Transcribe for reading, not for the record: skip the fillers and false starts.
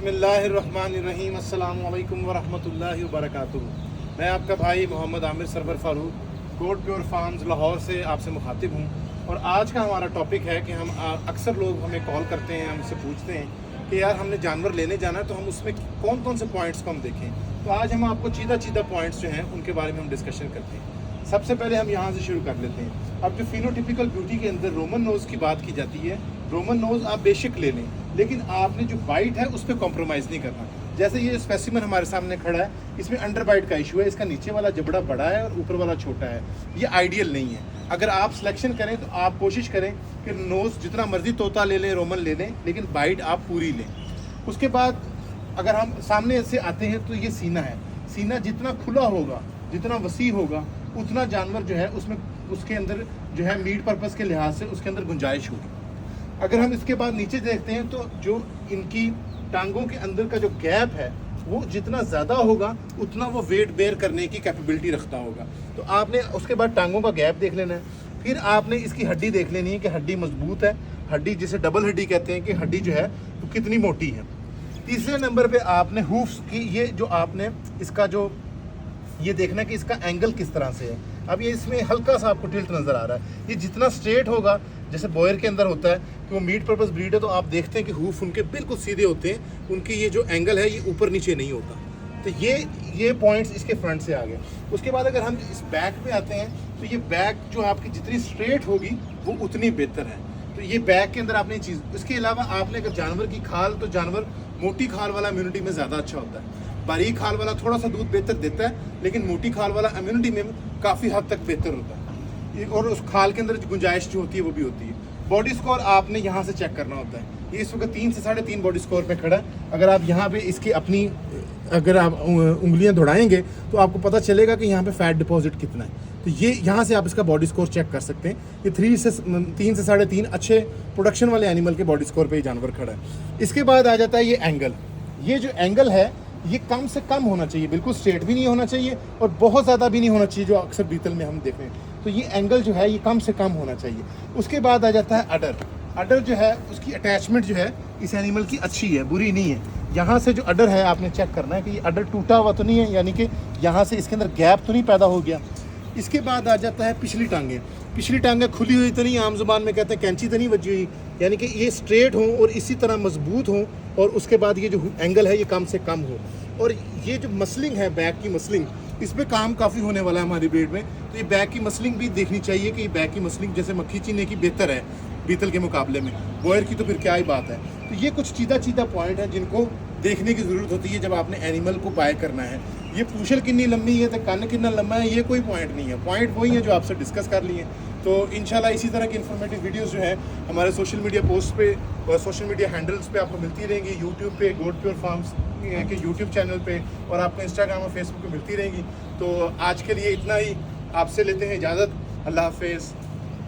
बिस्मिल्लाहिर्रहमानिर्रहीम अस्सलामु अलैकुम वरहमतुल्लाहि वबरकातुहू। मैं आपका भाई मोहम्मद आमिर सरवर फारूक गोड प्योर फार्म्स लाहौर से आपसे मुखातिब हूँ। और आज का हमारा टॉपिक है कि हम अक्सर लोग हमें कॉल करते हैं, हमसे पूछते हैं कि यार हमने जानवर लेने जाना है तो हम उसमें कौन कौन से पॉइंट्स को हम देखें। तो आज हम आपको चीदा पॉइंट्स जो हैं उनके बारे में हम डिस्कशन करते हैं। सबसे पहले हम यहाँ से शुरू कर लेते हैं। अब जो फिनोटिपिकल ब्यूटी के अंदर रोमन नोज़ की बात की जाती है, रोमन नोज़ आप बेशक ले लें, लेकिन आपने जो बाइट है उस पर कॉम्प्रोमाइज़ नहीं करना। जैसे ये स्पेसिमन हमारे सामने खड़ा है, इसमें अंडर बाइट का इशू है, इसका नीचे वाला जबड़ा बड़ा है और ऊपर वाला छोटा है। ये आइडियल नहीं है। अगर आप सिलेक्शन करें तो आप कोशिश करें कि नोज़ जितना मर्जी तोता ले लें, रोमन ले लें, लेकिन बाइट आप पूरी लें। उसके बाद अगर हम सामने से आते हैं तो ये सीना है। सीना जितना खुला होगा, जितना वसी होगा, उतना जानवर जो है उसमें उसके अंदर जो है मीट पर्पस के लिहाज से उसके अंदर गुंजाइश होगी। अगर हम इसके बाद नीचे देखते हैं तो जो इनकी टांगों के अंदर का जो गैप है वो जितना ज़्यादा होगा उतना वो वेट बेयर करने की कैपेबिलिटी रखता होगा। तो आपने उसके बाद टांगों का गैप देख लेना है। फिर आपने इसकी हड्डी देख लेनी है कि हड्डी मजबूत है, हड्डी जिसे डबल हड्डी कहते हैं कि हड्डी जो है वो कितनी मोटी है। तीसरे नंबर पे आपने हूफ्स की, ये जो आपने इसका जो ये देखना कि इसका एंगल किस तरह से है। अब ये इसमें हल्का सा आपको टिल्ट नज़र आ रहा है। ये जितना स्ट्रेट होगा, जैसे बॉयर के अंदर होता है कि वो मीट पर्पस ब्रीड है, तो आप देखते हैं कि हूफ उनके बिल्कुल सीधे होते हैं, उनकी ये जो एंगल है ये ऊपर नीचे नहीं होता। तो ये पॉइंट्स इसके फ्रंट से आ गए। उसके बाद अगर हम इस बैक पे आते हैं तो ये बैक जो आपकी जितनी स्ट्रेट होगी वो उतनी बेहतर है। तो ये बैक के अंदर आपने चीज़, इसके अलावा आपने अगर जानवर की खाल, तो जानवर मोटी खाल वाला इम्यूनिटी में ज़्यादा अच्छा होता है। बारीक खाल वाला थोड़ा सा दूध बेहतर देता है, लेकिन मोटी खाल वाला इम्यूनिटी में काफ़ी हद तक बेहतर होता है। और उस खाल के अंदर गुंजाइश जो होती है वो भी होती है। बॉडी स्कोर आपने यहाँ से चेक करना होता है। ये इस वक्त 3 से 3.5 बॉडी स्कोर पे खड़ा है। अगर आप यहाँ पे इसकी अपनी अगर आप उंगलियाँ दौड़ाएंगे तो आपको पता चलेगा कि यहाँ पे फैट डिपॉजिट कितना है। तो ये यहाँ से आप इसका बॉडी स्कोर चेक कर सकते हैं। ये 3 से 3.5 अच्छे प्रोडक्शन वाले एनिमल के बॉडी स्कोर पे ये जानवर खड़ा है। इसके बाद आ जाता है ये एंगल। ये जो एंगल है ये कम से कम होना चाहिए, बिल्कुल स्ट्रेट भी नहीं होना चाहिए और बहुत ज़्यादा भी नहीं होना चाहिए, जो अक्सर बीतल में हम देख रहे हैं। तो ये एंगल जो है ये कम से कम होना चाहिए। उसके बाद आ जाता है अडर। अडर जो है उसकी अटैचमेंट जो है इस एनिमल की अच्छी है, बुरी नहीं है। यहाँ से जो अडर है आपने चेक करना है कि ये अडर टूटा हुआ तो नहीं है, यानी कि यहाँ से इसके अंदर गैप तो नहीं पैदा हो गया। इसके बाद आ जाता है पिछली टांगें। पिछली टांगें खुली हुई तो नहीं, आम जुबान में कहते हैं कैंची तो नहीं बजी हुई, यानी कि ये स्ट्रेट हों और इसी तरह मजबूत हों। और उसके बाद ये जो एंगल है ये कम से कम हो। और ये जो मसलिंग है, बैक की मसलिंग, इस पर काम काफ़ी होने वाला है हमारी ब्रीड में। तो ये बैक की मसलिंग भी देखनी चाहिए कि ये बैक की मसलिंग जैसे मक्खी चीने की बेहतर है बीतल के मुकाबले में, बॉयर की तो फिर क्या ही बात है। तो ये कुछ चीदा पॉइंट है जिनको देखने की ज़रूरत होती है जब आपने एनिमल को बाय करना है। ये पूछल कितनी लंबी है तो कान कितना लंबा है, ये कोई पॉइंट नहीं है। पॉइंट वही है जो आपसे डिस्कस कर लिए। तो इंशाल्लाह इसी तरह की इन्फॉर्मेटिव वीडियोस जो है हमारे सोशल मीडिया पोस्ट पे और सोशल मीडिया हैंडल्स पे आपको मिलती रहेंगी। यूट्यूब पे गोड प्योर फार्म्स के यूट्यूब चैनल पे और आपको इंस्टाग्राम और फेसबुक पे मिलती रहेंगी। तो आज के लिए इतना ही, आपसे लेते हैं इजाज़त। अल्लाह हाफिज़।